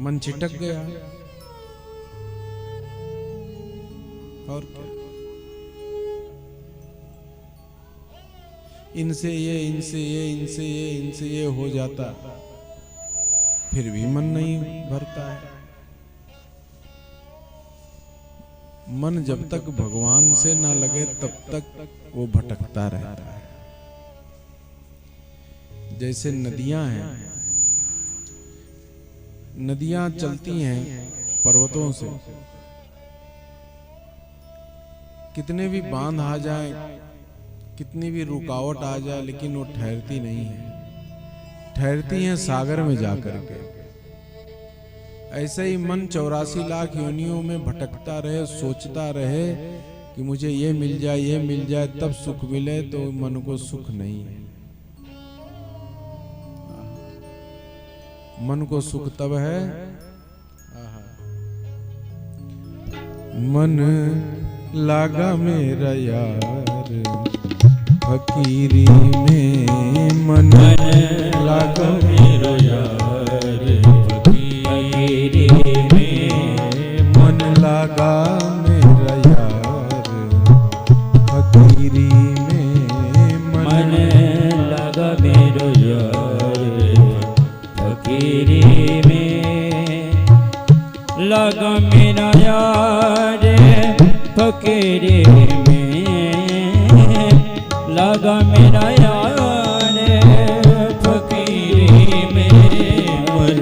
मन छिटक गया। और क्या, इनसे ये इनसे ये इनसे ये इनसे ये हो जाता, फिर भी मन नहीं भरता है। मन जब तक भगवान से ना लगे तब तक वो भटकता रहता है। जैसे नदियां हैं, नदियां चलती हैं पर्वतों से, कितने भी बांध आ जाए, कितनी भी रुकावट आ जाए, लेकिन वो ठहरती नहीं है, ठहरती हैं सागर में जाकर के। ऐसे ही मन 84 लाख योनियों में भटकता रहे, सोचता रहे कि मुझे ये मिल जाए, ये मिल जाए, तब सुख मिले, तो मन को सुख नहीं है। मन को सुख तब है, मन लागा मेरा यार फकीरी में, मन लागा मेरा यार फकीरी में, मन लागा मेरा यार फकीरी में, मन लगा मेरो यार फकीरी में, लगा मेरा यार फकीरी में, लगा मेरा यार फकीरी में, मन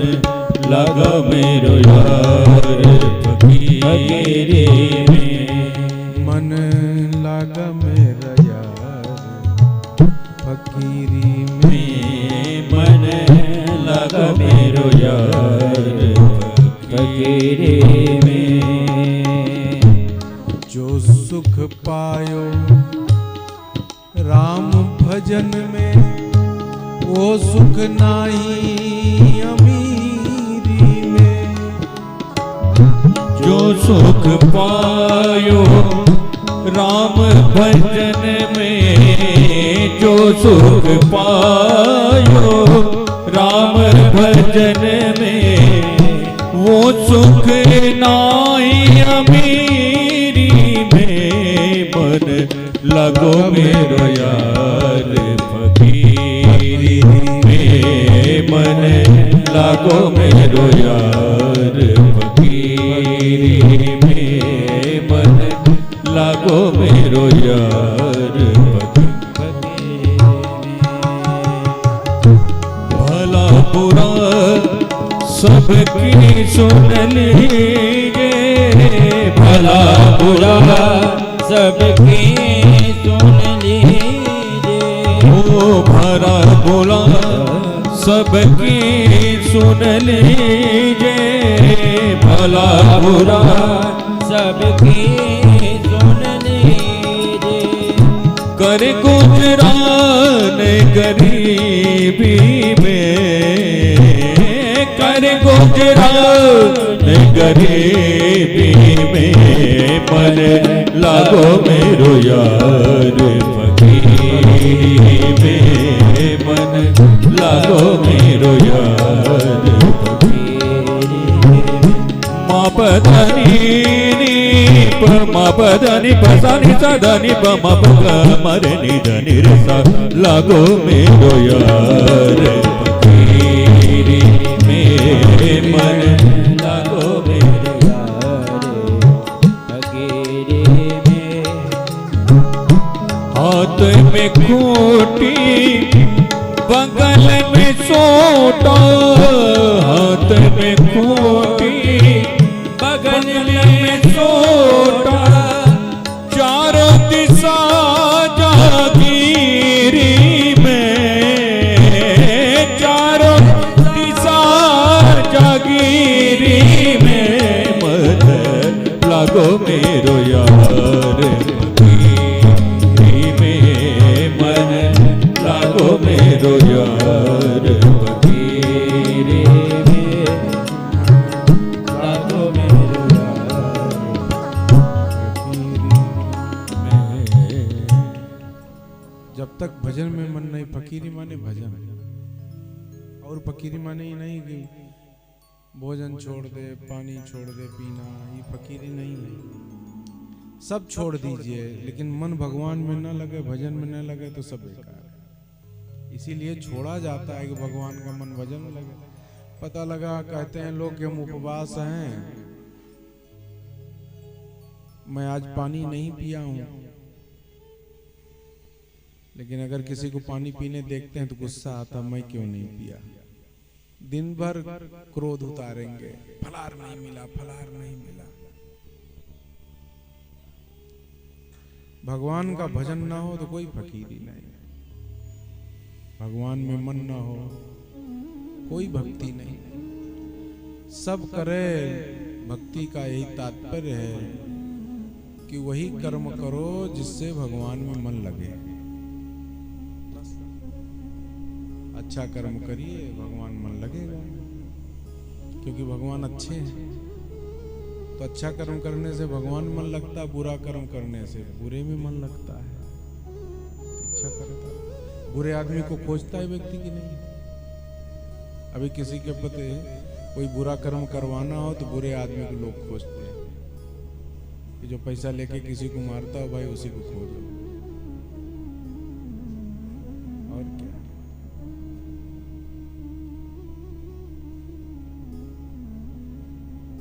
लगा मेरो यार फकीरी में, मन लागा मेरा यार फकीरी में, मन लगा मेरो यार फकीरी में। जो सुख पायो राम भजन में, वो सुख नाही अमीरी में। जो सुख पायो राम भजन में, जो सुख पायो राम भजन में, वो सुख नाई अमीरी में, मन लगो मेरो यार फकीरी में, मन लगो मेरो यार फकीरी में, मन लगो मेरो यार फकीरी में। भला बुरा सबकी सुन लीजिए, भला बुरा सबकी सुन लीजिए, ओ भला बुरा सबकी सुन लीजिए, भला बुरा सबकी सुन लीजिए। कर गुजरान गरीबी में, कर गुजरान गरीबी में, मन लागो मेरो यार फकीरी में, मन लागो मेरो यार फकीरी में। मा पधनी मा पधनी पसानी सदनी मा पग मरे निधनी रसा, लागो मेरो यार फकीरी में, मन लागो मेरो यार फकीरी में। हाथ में खूंटी बगल में सोटा, हाथ में खूंटी बगल में सोटा, चारों दिशा जागीरी में, चारों दिशा जागीरी में, मन लागो मेरो यार फकीरी में, मन लागो मेरो यार फकीरी में, लागो मेरो यार फकीरी में। जब तक भजन में मन नहीं, फकीरी माने भजन, और फकीरी माने ही नहीं कि भोजन छोड़ दे, पानी छोड़ दे पीना, ये फकीरी नहीं है। सब छोड़ दीजिए, लेकिन मन भगवान में न लगे, भजन में न लगे तो सब बेकार है। इसीलिए छोड़ा जाता है कि भगवान का मन भजन में लगे। पता लगा, कहते हैं लोग कि हम उपवास हैं, मैं आज पानी नहीं पिया हूं, लेकिन अगर किसी को पानी पीने देखते हैं तो गुस्सा आता, मैं क्यों नहीं पिया। दिन भर क्रोध उतारेंगे, फलार नहीं मिला, फलार नहीं मिला। भगवान का भजन ना हो तो कोई फकीरी नहीं, भगवान में मन ना हो कोई भक्ति नहीं। सब करे, भक्ति का यही तात्पर्य है कि वही कर्म करो जिससे भगवान में मन लगे। अच्छा कर्म करिए, भगवान मन लगेगा, क्योंकि भगवान अच्छे हैं। तो अच्छा कर्म करने से भगवान मन लगता है, बुरा कर्म करने से बुरे में मन लगता है। अच्छा करता है, बुरे आदमी को खोजता है व्यक्ति की नहीं। अभी किसी के पते कोई बुरा कर्म करवाना हो तो बुरे आदमी को लोग खोजते हैं कि जो पैसा लेके किसी को मारता हो, भाई उसी को खोजो। और क्या,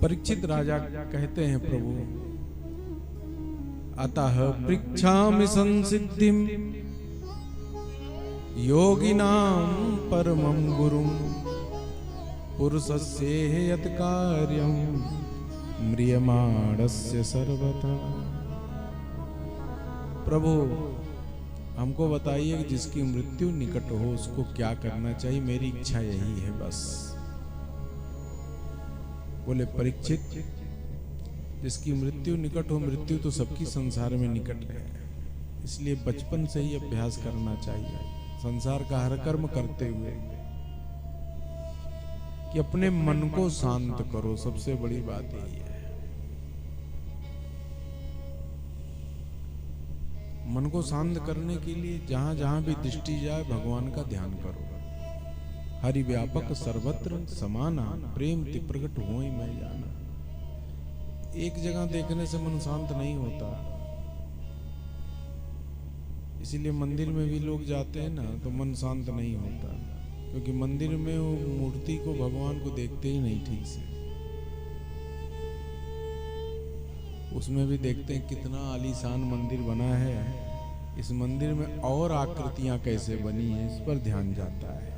परीक्षित राजा कहते हैं, प्रभु अतः पृच्छामि संसिद्धिं योगिनां परमं गुरुं पुरुषस्य यत् कार्यं म्रियमाणस्य सर्वथा। प्रभु हमको बताइए कि जिसकी मृत्यु निकट हो उसको क्या करना चाहिए, मेरी इच्छा यही है बस। बोले परीक्षित, जिसकी मृत्यु निकट हो, मृत्यु तो सबकी संसार में निकट है, इसलिए बचपन से ही अभ्यास करना चाहिए संसार का हर कर्म करते हुए कि अपने मन को शांत करो। सबसे बड़ी बात यही है, मन को शांत करने के लिए जहां जहां भी दृष्टि जाए भगवान का ध्यान करो। हरि व्यापक सर्वत्र समाना, प्रेम ते प्रकट होई मैं जाना। एक जगह देखने से मन शांत नहीं होता, इसीलिए मंदिर में भी लोग जाते हैं ना तो मन शांत नहीं होता, क्योंकि मंदिर में वो मूर्ति को, भगवान को देखते ही नहीं ठीक से। उसमें भी देखते हैं कितना आलीशान मंदिर बना है, इस मंदिर में और आकृतियां कैसे बनी है, इस पर ध्यान जाता है।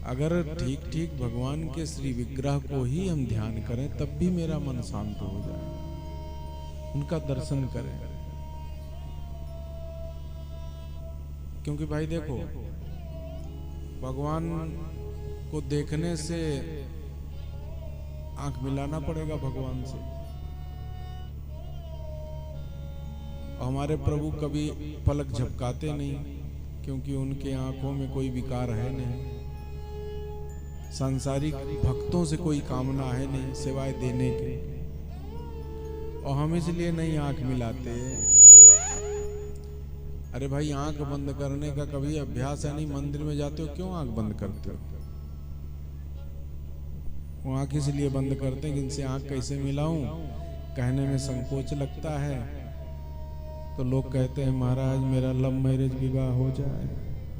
अगर ठीक ठीक भगवान के श्री विग्रह को ही हम ध्यान करें तब भी मेरा मन शांत हो जाए, उनका दर्शन करें। क्योंकि भाई देखो, भगवान को देखने से आंख मिलाना पड़ेगा भगवान से। हमारे प्रभु कभी पलक झपकाते नहीं, क्योंकि उनके आंखों में कोई विकार है नहीं, सांसारिक भक्तों से कोई कामना है नहीं सिवाय देने के, और हम इसलिए नहीं आंख मिलाते। अरे भाई, आंख बंद करने का कभी अभ्यास है नहीं, मंदिर में जाते हो क्यों आंख बंद करते हो? वो आंख इसलिए बंद करते हैं कि इनसे आंख कैसे मिलाऊं, कहने में संकोच लगता है। तो लोग कहते हैं महाराज मेरा लव मैरिज विवाह हो जाए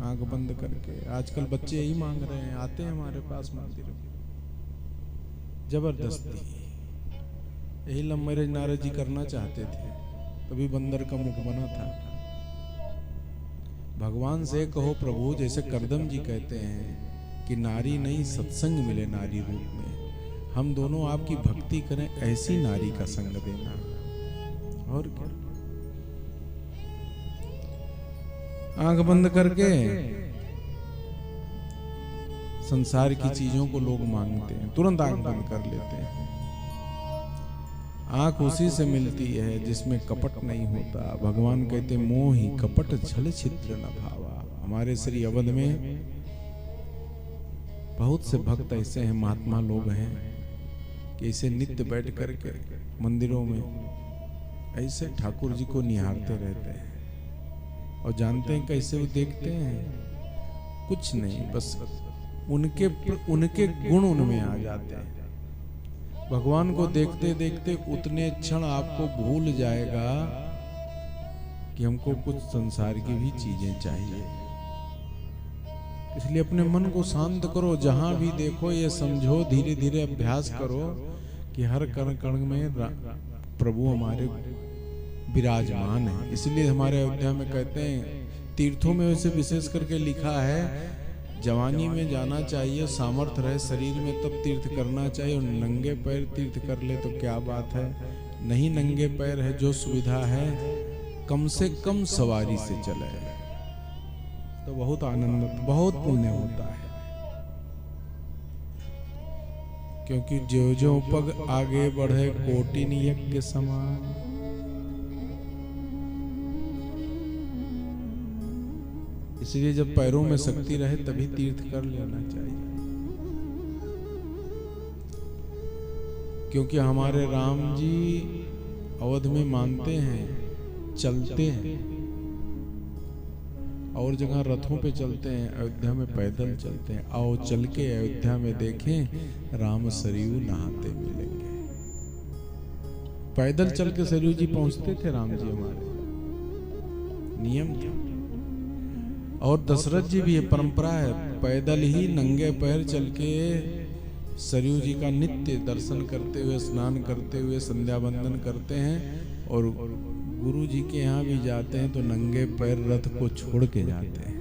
आंख बंद करके। आजकल बच्चे यही मांग रहे हैं, आते हैं हमारे पास मंदिर में जबरदस्ती। यही लव मैरिज नारद जी करना चाहते थे, तभी बंदर का मुख बना था। भगवान से कहो प्रभु, जैसे करदम जी कहते हैं कि नारी नहीं सत्संग मिले नारी रूप में, हम दोनों आपकी भक्ति करें, ऐसी नारी का संग देना। और क्या, आंख बंद करके संसार की चीजों को लोग मांगते हैं, तुरंत आंख बंद कर लेते हैं। आंख उसी से मिलती है जिसमें कपट नहीं होता। भगवान कहते मोह ही कपट छल छिद्र न भावा। हमारे श्री अवध में बहुत से भक्त ऐसे हैं, महात्मा लोग हैं कि ऐसे नित्य बैठ करके मंदिरों में ऐसे ठाकुर जी को निहारते रहते हैं। और जानते हैं कैसे वो देखते हैं? कुछ नहीं, बस उनके गुण उनमें आ जाते हैं। भगवान को देखते देखते उतने क्षण आपको भूल जाएगा कि हमको कुछ संसार की भी चीजें चाहिए। इसलिए अपने मन को शांत करो, जहां भी देखो ये समझो, धीरे धीरे अभ्यास करो कि हर कण कण में प्रभु हमारे विराजमान है। इसलिए हमारे अयोध्या में कहते हैं, तीर्थों में वैसे विशेष करके लिखा है, जवानी में जाना चाहिए, सामर्थ्य रहे शरीर में तब तीर्थ करना चाहिए, और नंगे पैर तीर्थ कर ले तो क्या बात है। नहीं नंगे पैर है, जो सुविधा है कम से कम सवारी से चले तो बहुत आनंद, बहुत पुण्य होता है। क्योंकि जो जो पग आगे बढ़े कोटि यज्ञ समान। इसलिए जब पैरों में शक्ति रहे तभी तीर्थ कर लेना चाहिए। क्योंकि हमारे राम जी अवध में मानते हैं, चलते हैं, और जगह रथों पे चलते हैं, अयोध्या में पैदल चलते हैं। आओ चल के अयोध्या में देखें, राम सरयू नहाते मिलेंगे। पैदल चल के सरयू जी पहुंचते थे राम जी, हमारे नियम था। और दशरथ जी भी ये परंपरा है, पैदल ही नंगे पैर चल के सरयू जी का नित्य दर्शन करते हुए, स्नान करते हुए संध्या वंदन करते हैं। और गुरु जी के यहाँ भी जाते हैं तो नंगे पैर रथ को छोड़ के जाते हैं।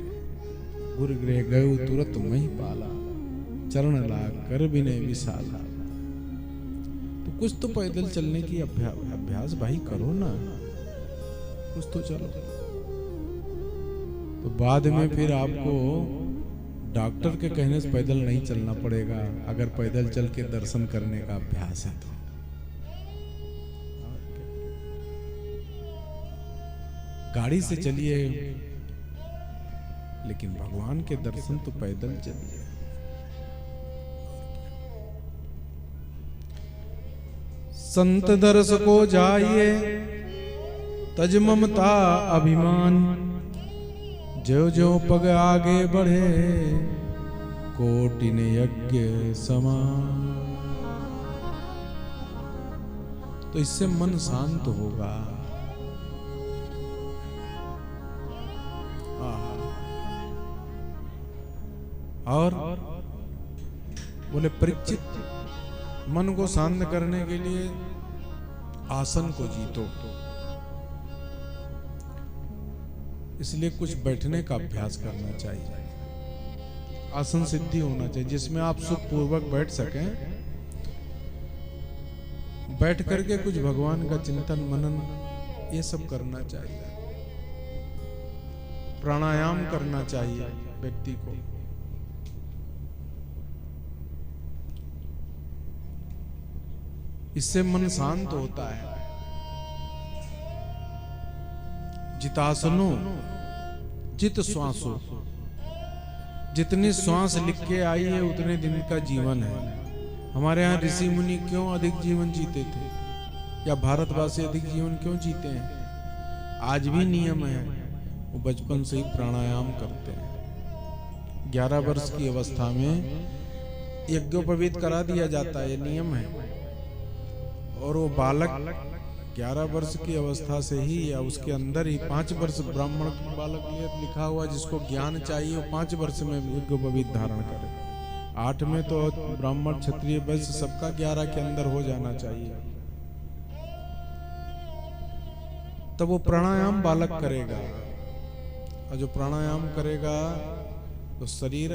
गुरु गृह गयो तुरंत मही पाला, चरण लाग कर विनय विशाला। तो कुछ तो पैदल चलने की अभ्यास भाई करो ना, कुछ तो चलो। तो बाद में फिर आपको डॉक्टर के कहने से पैदल नहीं चलना पड़ेगा, अगर पैदल चल के दर्शन करने का अभ्यास है तो। गाड़ी से चलिए, लेकिन भगवान के दर्शन तो पैदल चलिए। संत दर्श को जाइए, तज ममता अभिमान। जो जो पग आगे बढ़े, कोटि यज्ञ समान। तो इससे मन शांत होगा। और बोले परीक्षित, मन को शांत करने के लिए आसन को जीतो। इसलिए कुछ बैठने का अभ्यास करना चाहिए। आसन सिद्धि होना चाहिए जिसमें आप सुखपूर्वक बैठ सकें। बैठ करके कुछ भगवान का चिंतन मनन ये सब करना चाहिए। प्राणायाम करना चाहिए व्यक्ति को। इससे मन शांत होता है। जितासनो जित श्वासो, जितनी श्वास लिख के आई है उतने दिन का जीवन है। हमारे यहाँ ऋषि मुनि क्यों अधिक जीवन जीते थे, या भारतवासी अधिक जीवन क्यों जीते हैं? आज भी नियम है, वो बचपन से ही प्राणायाम करते हैं। 11 वर्ष की अवस्था में यज्ञोपवीत करा दिया जाता है, ये नियम है। और वो बालक 11 वर्ष की अवस्था से ही या उसके अंदर ही 5 वर्ष ब्राह्मण बालक लिखा हुआ, जिसको ज्ञान चाहिए वो 5 वर्ष में यज्ञोपवीत धारण करे। 8 में तो ब्राह्मण क्षत्रिय वैश्य सबका 11 के अंदर हो जाना चाहिए। तब वो प्राणायाम बालक करेगा, और जो प्राणायाम करेगा तो शरीर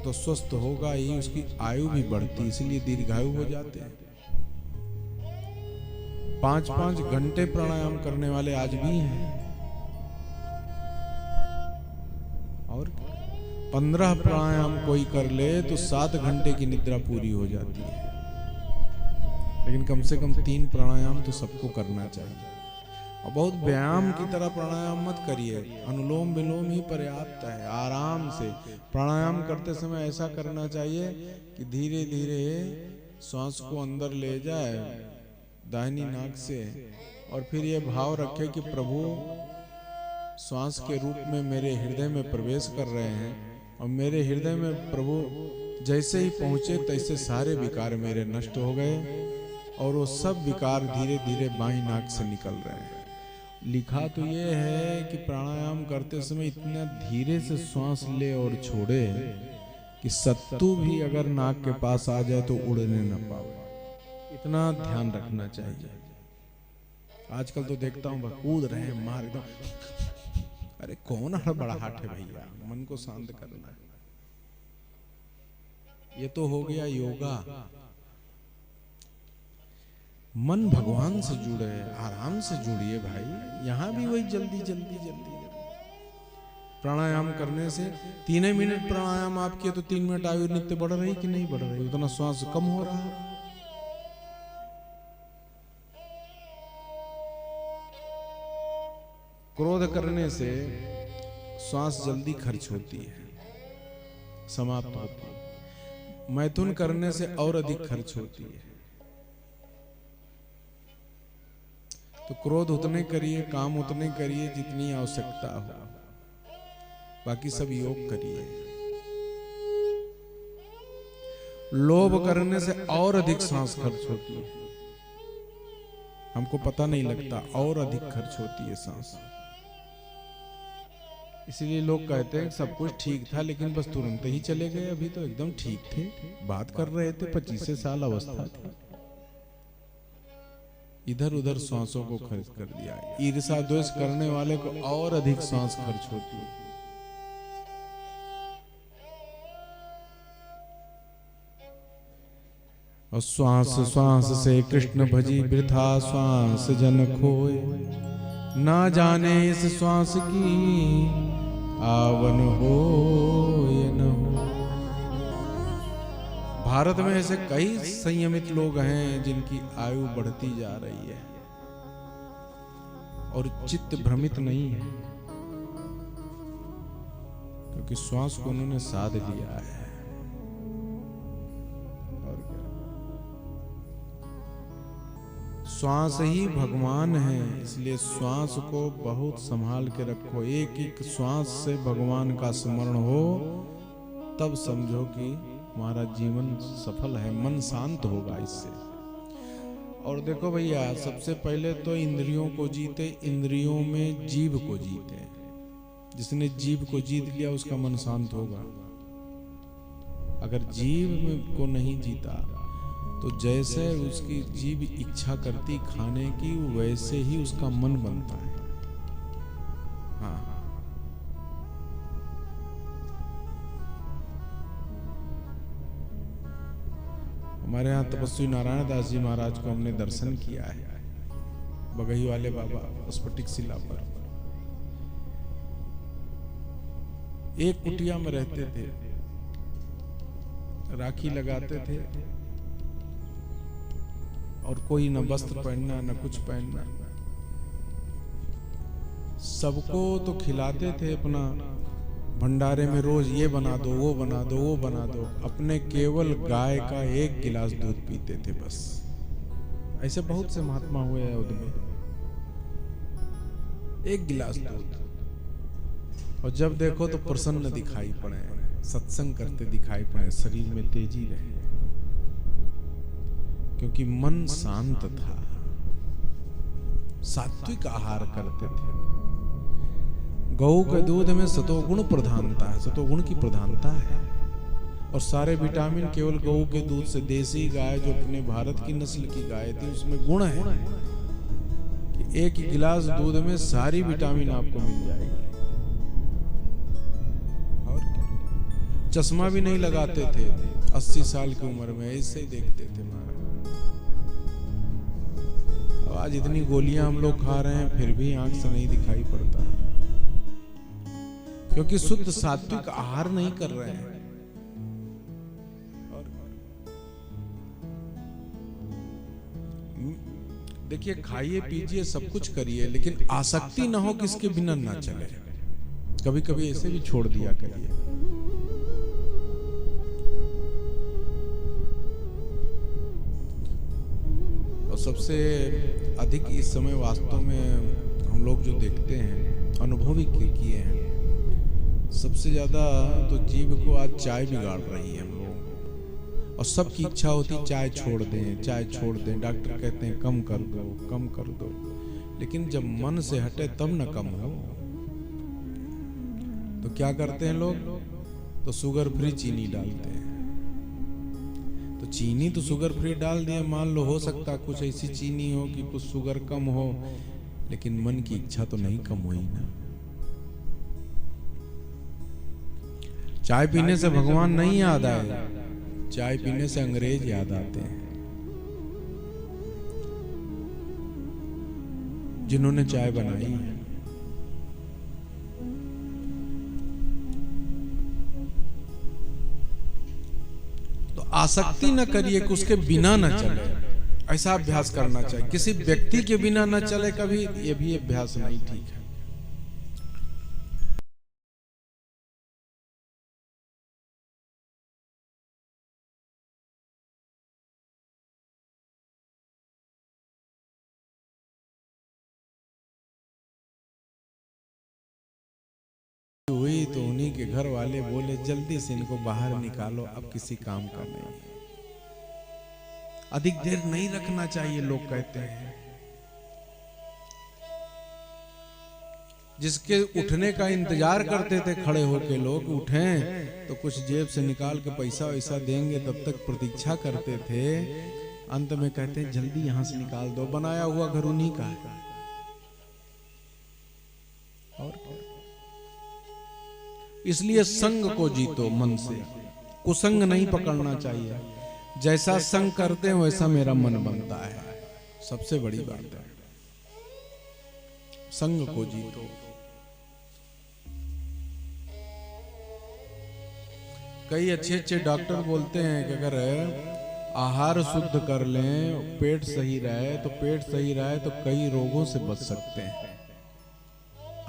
तो स्वस्थ होगा ही, उसकी आयु भी बढ़ती, इसलिए दीर्घायु हो जाते हैं। 5-5 घंटे प्राणायाम करने वाले आज भी हैं। और 15 प्राणायाम कोई कर ले तो 7 घंटे की निद्रा पूरी हो जाती है। लेकिन कम से कम 3 प्राणायाम तो सबको करना चाहिए। और बहुत व्यायाम की तरह प्राणायाम मत करिए, अनुलोम विलोम ही पर्याप्त है। आराम से प्राणायाम करते समय ऐसा करना चाहिए कि धीरे धीरे श्वास को अंदर ले जाए दाहिनी नाक से, और फिर ये भाव रखे कि प्रभु श्वास के रूप में मेरे हृदय में प्रवेश कर रहे हैं, और मेरे हृदय में प्रभु जैसे ही पहुंचे तैसे सारे विकार मेरे नष्ट हो गए और वो सब विकार धीरे धीरे बाईं नाक से निकल रहे हैं। लिखा तो ये है कि प्राणायाम करते समय इतना धीरे से श्वास ले और छोड़े कि सत्तू भी अगर नाक के पास आ जाए तो उड़ने न पाए। इतना ध्यान रखना चाहिए। आजकल तो देखता हूँ कूद रहे हैं मार दो। अरे कौन हड़बड़ाहट है भैया, मन को शांत करना है। ये तो हो गया योगा। मन भगवान से जुड़े, आराम से जुड़िए भाई। यहां भी वही जल्दी जल्दी जल्दी प्राणायाम करने से 3 मिनट प्राणायाम आप किए तो 3 मिनट आयु नित्य बढ़ रही कि नहीं बढ़ रही, उतना श्वास कम हो रहा है। क्रोध करने से श्वास जल्दी खर्च होती है, समाप्त होती है। मैथुन करने से और अधिक खर्च होती है। तो क्रोध उतने करिए, काम उतने करिए जितनी आवश्यकता हो, बाकी सब योग करिए। लोभ करने से और अधिक सांस खर्च होती है, हमको पता नहीं लगता, और अधिक खर्च होती है सांस। इसलिए लोग कहते हैं सब कुछ ठीक था लेकिन बस तुरंत ही चले गए। अभी तो एकदम ठीक थे, बात कर रहे थे, 25 साल अवस्था थी, इधर उधर सांसों को खर्च कर दिया। ईर्ष्या द्वेष करने वाले को और अधिक सांस खर्च होती है। और श्वास श्वास से कृष्ण भजी वृथा श्वास जन खोए, ना जाने इस श्वास की आवन हो ये न हो। भारत में ऐसे कई संयमित लोग हैं जिनकी आयु बढ़ती जा रही है और चित्त भ्रमित नहीं है, क्योंकि श्वास को उन्होंने साध लिया है। और क्या, श्वास ही भगवान है, इसलिए श्वास को बहुत संभाल के रखो। एक एक श्वास से भगवान का स्मरण हो, तब समझो कि हमारा जीवन सफल है, मन शांत होगा इससे। और देखो भैया, सबसे पहले तो इंद्रियों को जीते, इंद्रियों में जीभ को जीते। जिसने जीभ को जीत लिया उसका मन शांत होगा। अगर जीभ को नहीं जीता तो जैसे उसकी जीभ इच्छा करती खाने की, वैसे ही उसका मन बनता है। हाँ, हमारे यहाँ तपस्वी नारायण दास जी महाराज को हमने दर्शन किया है, बगही वाले बाबा स्फटिक शिला पर। एक कुटिया में रहते थे, राखी लगाते थे और कोई न वस्त्र पहनना न कुछ पहनना। सबको तो खिलाते थे अपना भंडारे में, रोज ये बना दो, वो बना दो, वो बना दो। अपने केवल गाय का 1 गिलास दूध पीते थे बस। ऐसे बहुत से महात्मा हुए हैं उनमें, 1 गिलास दूध। और जब देखो तो प्रसन्न दिखाई पड़े, सत्संग करते दिखाई पड़े, शरीर में तेजी रहे, क्योंकि मन शांत था। सात्विक आहार करते थे। गौ के दूध में सतोगुण प्रधानता है, सतोगुण की प्रधानता है। और सारे विटामिन केवल गौ के दूध से, देसी गाय जो अपने भारत की नस्ल की गाय थी, उसमें गुण है कि 1 गिलास दूध में सारी विटामिन आपको मिल जाएगी। और क्या, चश्मा भी नहीं लगाते थे 80 साल की उम्र में, ऐसे ही देखते थे महाराज। आज इतनी गोलियां हम लोग खा रहे हैं, फिर भी आंख से नहीं दिखाई पड़ता, क्योंकि शुद्ध सात्विक आहार नहीं कर रहे हैं। देखिए, खाइए पीजिए सब कुछ करिए, लेकिन आसक्ति ना हो कि इसके बिना ना चले। कभी कभी ऐसे भी छोड़ दिया करिए। और सबसे अधिक इस समय वास्तव में हम लोग जो देखते हैं, अनुभव भी किए हैं, सबसे ज्यादा तो जीभ को आज चाय बिगाड़ रही है हम लोग। और सबकी इच्छा होती चाय छोड़ दें, चाय छोड़ दें। डॉक्टर कहते हैं कम कर दो, कम कर दो, लेकिन जब मन से हटे तब न कम हो। तो क्या करते हैं लोग? तो शुगर फ्री चीनी डालते हैं। तो चीनी तो शुगर फ्री डाल दिए, मान लो हो सकता कुछ ऐसी चीनी हो कि कुछ शुगर कम हो, लेकिन मन की इच्छा तो नहीं कम हुई ना। चाय पीने से भगवान नहीं याद आए, चाय पीने से अंग्रेज याद आते हैं, जिन्होंने चाय बनाई है। तो आसक्ति न करिए कि उसके बिना न चले, ऐसा अभ्यास करना चाहिए। किसी व्यक्ति के बिना न चले कभी, ये भी अभ्यास नहीं ठीक है। हुई तो उन्हीं के घर वाले बोले जल्दी से इनको बाहर निकालो, अब किसी काम का नहीं, अधिक देर नहीं रखना चाहिए। लोग कहते हैं जिसके उठने का इंतजार करते थे खड़े होके लोग, उठें तो कुछ जेब से निकाल के पैसा वैसा देंगे, तब तक प्रतीक्षा करते थे। अंत में कहते हैं जल्दी यहां से निकाल दो, बनाया हुआ घर उन्हीं का है। और इसलिए संग को जीतो मन से, कुसंग नहीं पकड़ना चाहिए। जैसा संग करते हैं वैसा मेरा मन बनता है, सबसे बड़ी बात है। संग को जीतो। कई अच्छे अच्छे डॉक्टर बोलते हैं कि अगर आहार शुद्ध कर लें, पेट सही रहे, तो पेट सही रहे तो कई रोगों से बच सकते हैं।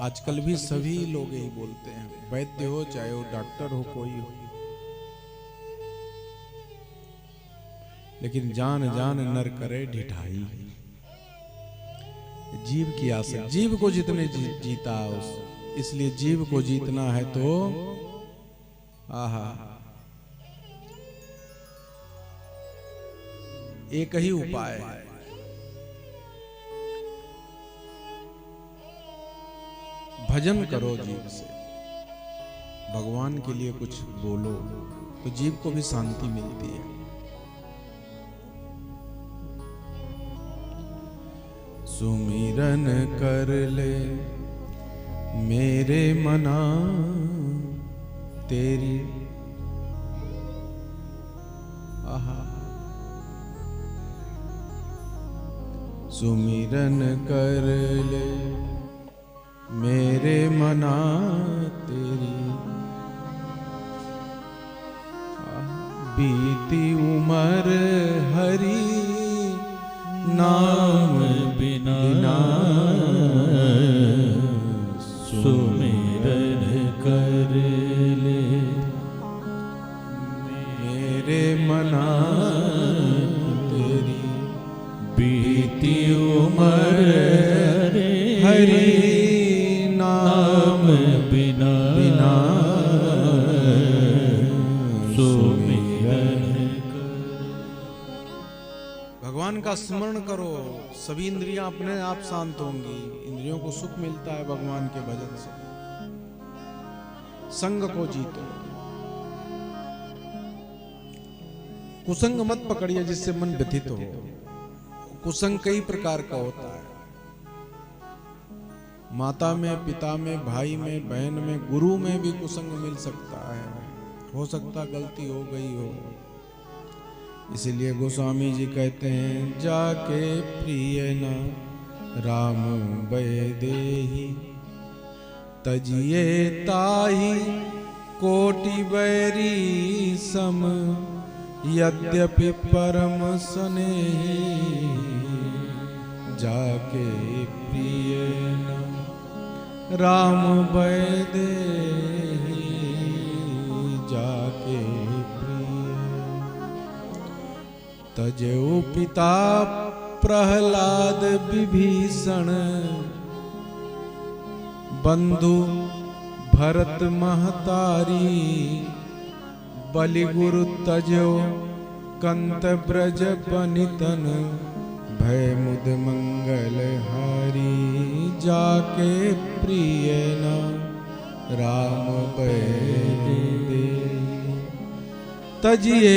आजकल भी सभी लोग यही बोलते हैं, वैद्य हो चाहे वो डॉक्टर हो, कोई हो, लेकिन जान जान नर करे ढिठाई। जीव की आशा, जीव को जितने जीता उस, इसलिए जीव को जीतना है तो आहा एक ही उपाय है, भजन करो जीव से, भगवान के लिए कुछ बोलो, तो जीव को भी शांति मिलती है। सुमिरन कर ले मेरे मना तेरी, आहा सुमिरन कर ले मेरे मना तेरी, बीती उमर हरि नाम बिना, सुमिरन कर ले मेरे मना तेरी, बीती उमर हरि नाम बिना सुमिरन। भगवान का स्मरण करो, सभी इंद्रियां अपने आप शांत होंगी। इंद्रियों को सुख मिलता है भगवान के भजन से। संग को जीतो, कुसंग मत पकड़िए जिससे मन व्यथित हो। कुसंग कई प्रकार का होता है, माता में, पिता में, भाई में, बहन में, गुरु में भी कुसंग मिल सकता है। हो सकता गलती हो गई हो, इसीलिए गोस्वामी जी कहते हैं जाके प्रिय न राम बैदेही, तजिए ताही कोटि बैरी सम, यद्यपि परम स्नेही, जाके प्रिय न राम बैदेही, जाके प्रिय तजेऊ पिता प्रहलाद विभीषण, बंधु भरत महतारी, बलि गुरु तजो कंत ब्रज बनितन भय मुद मंगल हारी जाके प्रिय न राम बैदे तजिए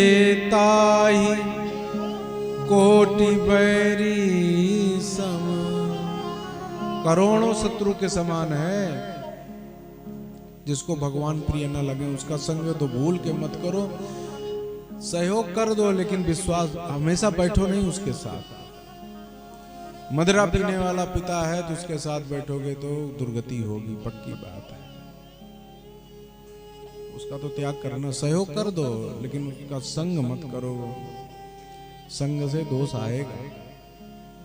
ताहि कोटि बैरी सम। करोड़ों शत्रु के समान है। जिसको भगवान प्रिय न लगे उसका संग तो भूल के मत करो। सहयोग कर दो लेकिन विश्वास हमेशा बैठो नहीं उसके साथ। मदिरा पीने वाला पिता है तो उसके साथ बैठोगे तो दुर्गति होगी, पक्की बात है। उसका तो त्याग करना, सहयोग कर दो लेकिन उसका संग मत करो। संग से दोष आएगा,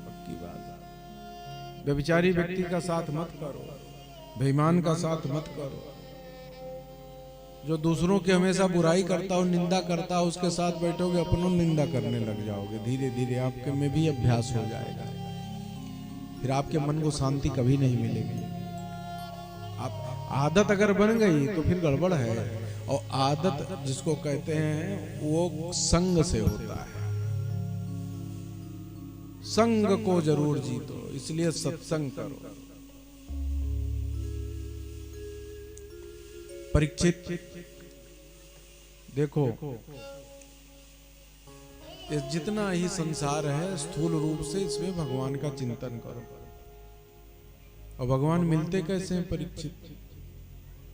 पक्की बात है। व्यभिचारी व्यक्ति का साथ मत करो, बेईमान का साथ मत करो। जो दूसरों की हमेशा बुराई करता हो, निंदा करता हो, उसके साथ बैठोगे अपनों निंदा करने लग जाओगे। धीरे धीरे आपके में भी अभ्यास हो जाएगा। फिर आपके मन को शांति कभी नहीं मिलेगी। आप आदत अगर बन गई तो फिर गड़बड़ है। और आदत जिसको कहते हैं वो संग से होता है। संग को जरूर जीतो, इसलिए सत्संग करो। परीक्षित देखो, ये जितना ही संसार है स्थूल रूप से, इसमें भगवान का चिंतन करो। और भगवान मिलते कैसे हैं परीक्षित?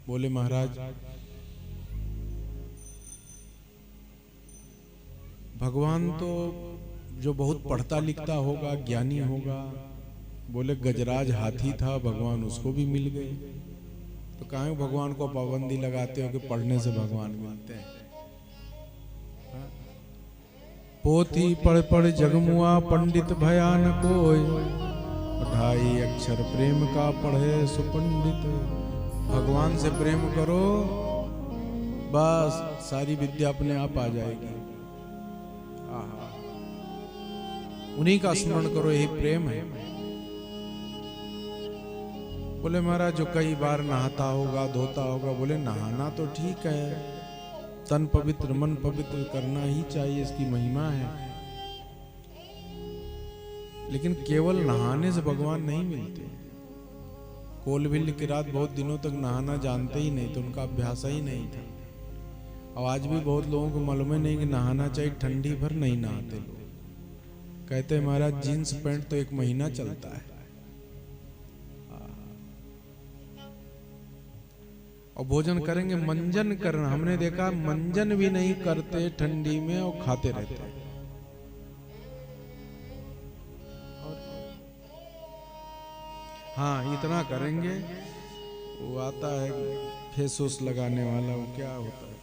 बोले महाराज भगवान तो जो बहुत पढ़ता लिखता होगा, ज्ञानी होगा। बोले गजराज हाथी था, भगवान उसको भी मिल गए। तो कहाँ भगवान को पाबंदी लगाते हो कि पढ़ने से भगवान मिलते हैं? पोथी पढ़ पढ़ जगमुआ पंडित भयान कोय, 2.5 अक्षर प्रेम का पढ़े सुपंडित। भगवान से प्रेम करो, बस सारी विद्या अपने आप आ जाएगी। उन्हीं का स्मरण करो, यही प्रेम है। बोले महाराज जो कई बार नहाता होगा, धोता होगा। बोले नहाना तो ठीक है, तन पवित्र मन पवित्र करना ही चाहिए, इसकी महिमा है। लेकिन केवल नहाने से भगवान नहीं मिलते। कोलभिल की रात बहुत दिनों तक नहाना जानते ही नहीं, तो उनका अभ्यास ही नहीं था। और आज भी बहुत लोगों को मालूम नहीं कि नहाना चाहिए, ठंडी भर नहीं नहाते लोग। कहते हैं महाराज जीन्स पैंट तो 1 महीना चलता है। और भोजन करेंगे, मंजन करना। हमने देखा मंजन भी नहीं करते ठंडी में और खाते रहते हैं। हाँ इतना करेंगे। वो आता है फेस वॉश लगाने वाला, वो क्या होता है,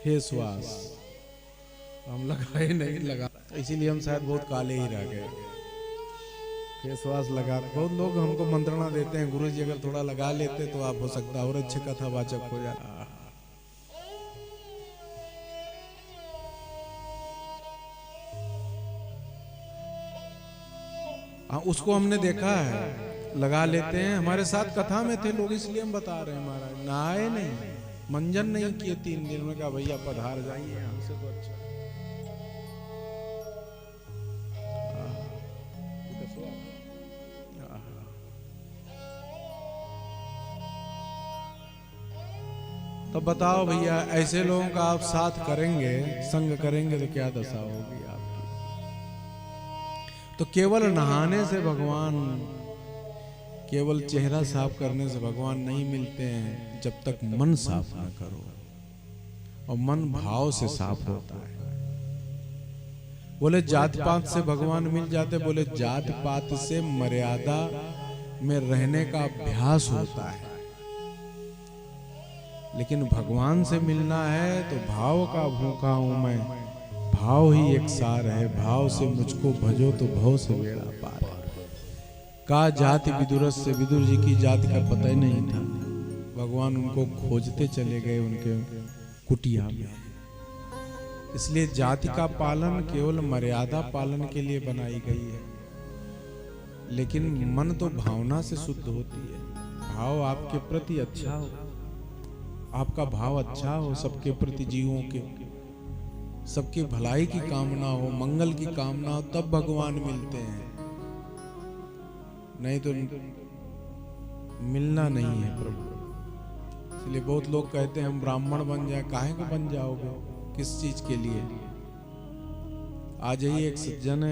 फेस वॉश, हम लगाए नहीं लगा, इसीलिए हम शायद बहुत काले ही रह गए। फेस वॉश लगा, बहुत लोग हमको मंत्रणा देते हैं, गुरु जी अगर थोड़ा लगा लेते तो आप हो सकता और अच्छे कथावाचक हो जाए। हाँ उसको हमने देखा है, लगा लेते हैं। हमारे साथ कथा में थे लोग, इसलिए हम बता रहे हैं। महाराज नहाए नहीं, मंजन नहीं किए 3 दिन में, कहा भैया पधार जाइए हमसे तो अच्छा। तो बताओ भैया, ऐसे लोगों का आप साथ करेंगे, संग करेंगे तो क्या दशा होगी आपकी? तो केवल नहाने से भगवान, केवल चेहरा साफ करने से भगवान नहीं मिलते हैं, जब तक मन साफ ना करो। और मन भाव से साफ होता है। बोले जात पात से भगवान मिल जाते। बोले जात पात से मर्यादा में रहने का अभ्यास होता है। लेकिन भगवान से मिलना है तो भाव का भूखा हूं मैं, भाव ही एक सार है। भाव से मुझको भजो तो भव से बेड़ा पार है। का जाति विदुरस से, विदुर जी की जाति का पता ही नहीं था। भगवान उनको खोजते चले गए उनके कुटिया में। इसलिए जाति का पालन केवल मर्यादा पालन के लिए बनाई गई है। लेकिन मन तो भावना से शुद्ध होती है। भाव आपके प्रति अच्छा हो, आपका भाव अच्छा हो सबके प्रति, जीवों के, सबकी भलाई की कामना हो, मंगल की कामना हो, तब भगवान मिलते हैं, नहीं तो मिलना नहीं है प्रभु। इसलिए बहुत लोग कहते हैं हम ब्राह्मण बन जाए। काहे को बन जाओगे, किस चीज के लिए? आज ही एक सज्जन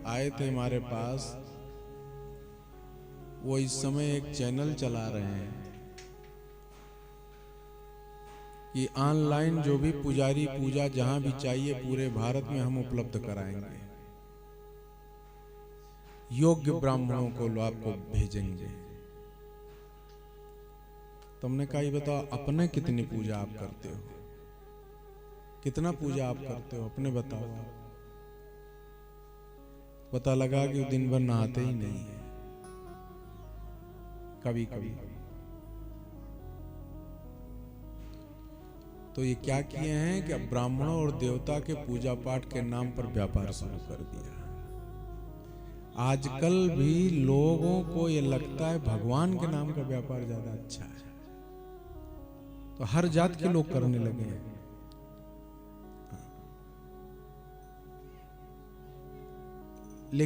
आए थे हमारे पास, वो इस समय एक चैनल चला रहे हैं कि ऑनलाइन जो भी पुजारी पूजा जहां भी चाहिए पूरे भारत में हम उपलब्ध कराएंगे, योग्य ब्राह्मणों को आपको भेजेंगे। तुमने कहा ये बताओ अपने कितनी पूजा आप करते हो, कितना पूजा आप करते हो, अपने बताओ। पता लगा कि वो दिन भर नहाते ही नहीं है, कभी कभी। तो ये क्या किए हैं कि अब ब्राह्मणों और देवता के पूजा पाठ के नाम पर व्यापार शुरू कर दिया। आजकल भी लोगों को ये लगता है भगवान के नाम का व्यापार ज्यादा अच्छा है, तो हर जात के लोग करने लगे हैं।